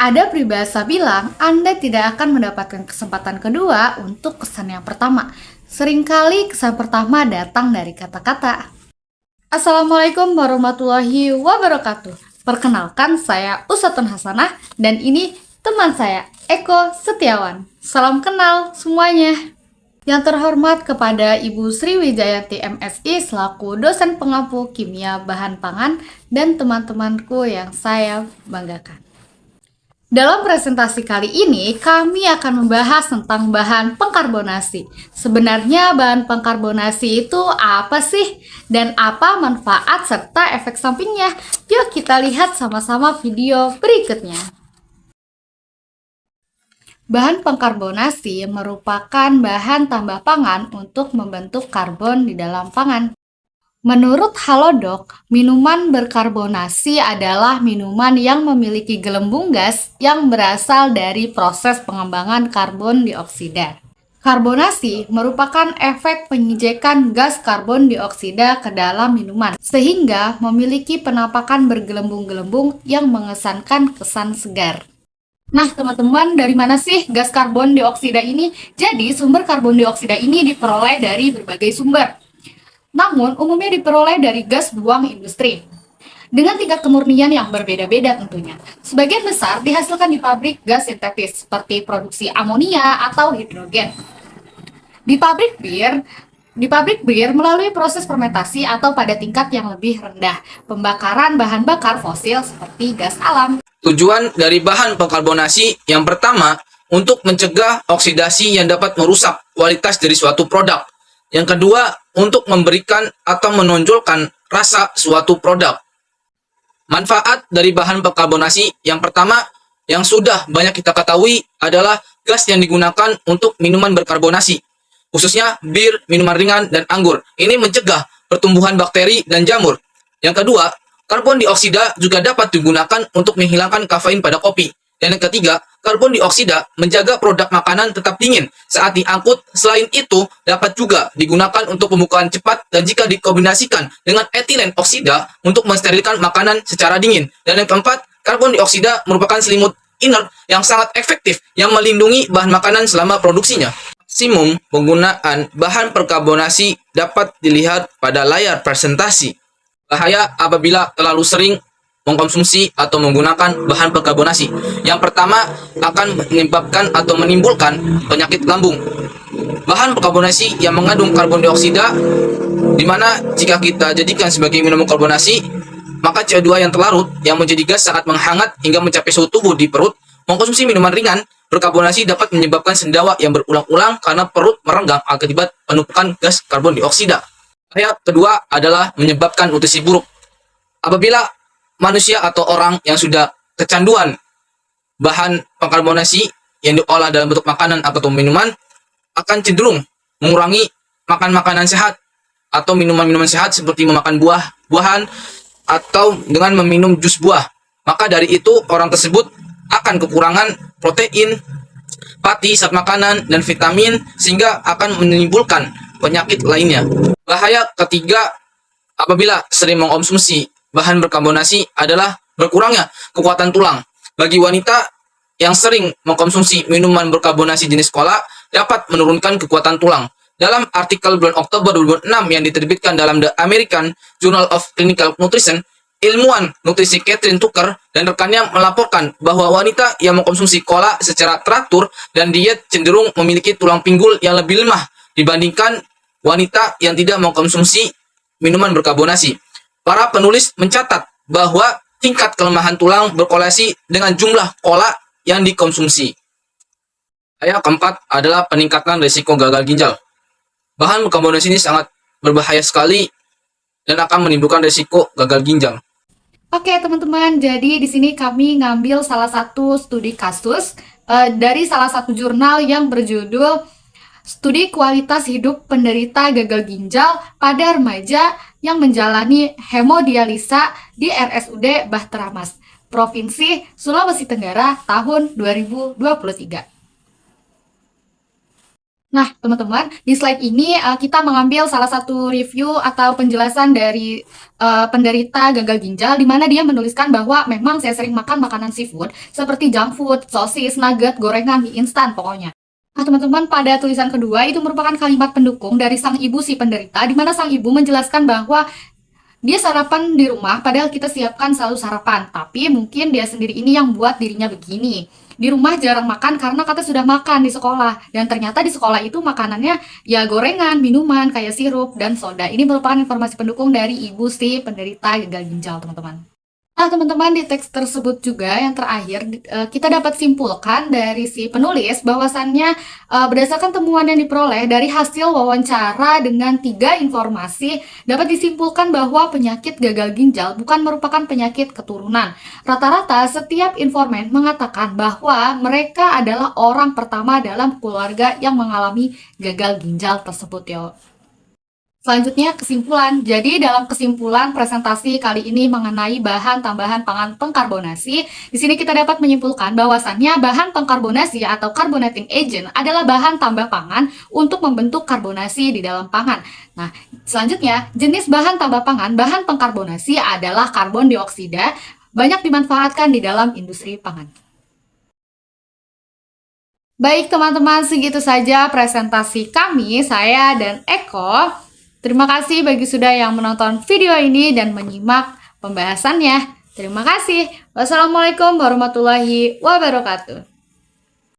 Ada peribahasa bilang, Anda tidak akan mendapatkan kesempatan kedua untuk kesan yang pertama. Seringkali kesan pertama datang dari kata-kata. Assalamualaikum warahmatullahi wabarakatuh. Perkenalkan, saya Usatun Hasanah dan ini teman saya, Eko Setiawan. Salam kenal semuanya. Yang terhormat kepada Ibu Sriwijayanti MSI selaku dosen pengampu kimia bahan pangan dan teman-temanku yang saya banggakan. Dalam presentasi kali ini, kami akan membahas tentang bahan pengkarbonasi. Sebenarnya bahan pengkarbonasi itu apa sih? Dan apa manfaat serta efek sampingnya? Yuk kita lihat sama-sama video berikutnya. Bahan pengkarbonasi merupakan bahan tambah pangan untuk membentuk karbon di dalam pangan. Menurut Halodoc, minuman berkarbonasi adalah minuman yang memiliki gelembung gas yang berasal dari proses pengembangan karbon dioksida. Karbonasi merupakan efek penyijekan gas karbon dioksida ke dalam minuman, sehingga memiliki penampakan bergelembung-gelembung yang mengesankan kesan segar. Nah, teman-teman, dari mana sih gas karbon dioksida ini? Jadi, sumber karbon dioksida ini diperoleh dari berbagai sumber. Namun, umumnya diperoleh dari gas buang industri dengan tingkat kemurnian yang berbeda-beda tentunya. Sebagian besar dihasilkan di pabrik gas sintetis seperti produksi amonia atau hidrogen. Di pabrik bir melalui proses fermentasi atau pada tingkat yang lebih rendah, pembakaran bahan bakar fosil seperti gas alam. Tujuan dari bahan pengkarbonasi yang pertama, untuk mencegah oksidasi yang dapat merusak kualitas dari suatu produk. Yang kedua, untuk memberikan atau menonjolkan rasa suatu produk. Manfaat dari bahan pengkarbonasi yang pertama, yang sudah banyak kita ketahui adalah gas yang digunakan untuk minuman berkarbonasi, khususnya bir, minuman ringan, dan anggur. Ini mencegah pertumbuhan bakteri dan jamur. Yang kedua, karbon dioksida juga dapat digunakan untuk menghilangkan kafein pada kopi. Dan yang ketiga, karbon dioksida menjaga produk makanan tetap dingin saat diangkut. Selain itu, dapat juga digunakan untuk pembukaan cepat dan jika dikombinasikan dengan etilen oksida untuk mensterilkan makanan secara dingin. Dan yang keempat, karbon dioksida merupakan selimut inert yang sangat efektif yang melindungi bahan makanan selama produksinya. Maksimum penggunaan bahan perkarbonasi dapat dilihat pada layar presentasi. Bahaya apabila terlalu sering mengkonsumsi atau menggunakan bahan perkarbonasi. Yang pertama, akan menyebabkan atau menimbulkan penyakit lambung. Bahan perkarbonasi yang mengandung karbon dioksida, di mana jika kita jadikan sebagai minuman karbonasi, maka CO2 yang terlarut yang menjadi gas sangat menghangat hingga mencapai suhu tubuh di perut. Mengkonsumsi minuman ringan berkarbonasi dapat menyebabkan sendawa yang berulang-ulang karena perut merenggang akibat penumpukan gas karbon dioksida. Bahaya kedua adalah menyebabkan nutrisi buruk. Apabila manusia atau orang yang sudah kecanduan bahan pengkarbonasi yang diolah dalam bentuk makanan atau minuman akan cenderung mengurangi makan makanan sehat atau minuman-minuman sehat seperti memakan buah-buahan atau dengan meminum jus buah. Maka dari itu orang tersebut akan kekurangan protein, pati saat makanan, dan vitamin sehingga akan menimbulkan penyakit lainnya. Bahaya ketiga apabila sering mengkonsumsi bahan berkarbonasi adalah berkurangnya kekuatan tulang. Bagi wanita yang sering mengkonsumsi minuman berkarbonasi jenis cola dapat menurunkan kekuatan tulang. Dalam artikel bulan Oktober 2006 yang diterbitkan dalam The American Journal of Clinical Nutrition, ilmuwan nutrisi Catherine Tucker dan rekannya melaporkan bahwa wanita yang mengkonsumsi cola secara teratur dan diet cenderung memiliki tulang pinggul yang lebih lemah dibandingkan wanita yang tidak mengkonsumsi minuman berkarbonasi. Para penulis mencatat bahwa tingkat kelemahan tulang berkorelasi dengan jumlah cola yang dikonsumsi. Yang keempat adalah peningkatan risiko gagal ginjal. Bahan berkarbonasi ini sangat berbahaya sekali dan akan menimbulkan risiko gagal ginjal. Oke teman-teman, jadi di sini kami ngambil salah satu studi kasus dari salah satu jurnal yang berjudul Studi Kualitas Hidup Penderita Gagal Ginjal pada Remaja yang menjalani hemodialisa di RSUD Bahtera Mas, Provinsi Sulawesi Tenggara tahun 2023. Nah, teman-teman, di slide ini kita mengambil salah satu review atau penjelasan dari penderita gagal ginjal, di mana dia menuliskan bahwa memang saya sering makan makanan seafood seperti junk food, sosis, nugget, gorengan, mie instan pokoknya. Nah, teman-teman, pada tulisan kedua itu merupakan kalimat pendukung dari sang ibu si penderita, di mana sang ibu menjelaskan bahwa dia sarapan di rumah, padahal kita siapkan selalu sarapan. Tapi mungkin dia sendiri ini yang buat dirinya begini. Di rumah jarang makan karena kata sudah makan di sekolah. Dan ternyata di sekolah itu makanannya ya gorengan, minuman, kayak sirup, dan soda. Ini merupakan informasi pendukung dari ibu si penderita gagal ginjal, teman-teman. Nah, teman-teman, di teks tersebut juga yang terakhir kita dapat simpulkan dari si penulis bahwasannya berdasarkan temuan yang diperoleh dari hasil wawancara dengan 3 informasi dapat disimpulkan bahwa penyakit gagal ginjal bukan merupakan penyakit keturunan. Rata-rata setiap informan mengatakan bahwa mereka adalah orang pertama dalam keluarga yang mengalami gagal ginjal tersebut ya. Selanjutnya kesimpulan. Jadi dalam kesimpulan presentasi kali ini mengenai bahan tambahan pangan pengkarbonasi, di sini kita dapat menyimpulkan bahwasannya bahan pengkarbonasi atau carbonating agent adalah bahan tambah pangan untuk membentuk karbonasi di dalam pangan. Nah, selanjutnya jenis bahan tambah pangan, bahan pengkarbonasi adalah karbon dioksida, banyak dimanfaatkan di dalam industri pangan. Baik teman-teman, segitu saja presentasi kami, saya dan Eko. Terima kasih bagi sudah yang menonton video ini dan menyimak pembahasannya. Terima kasih. Wassalamualaikum warahmatullahi wabarakatuh.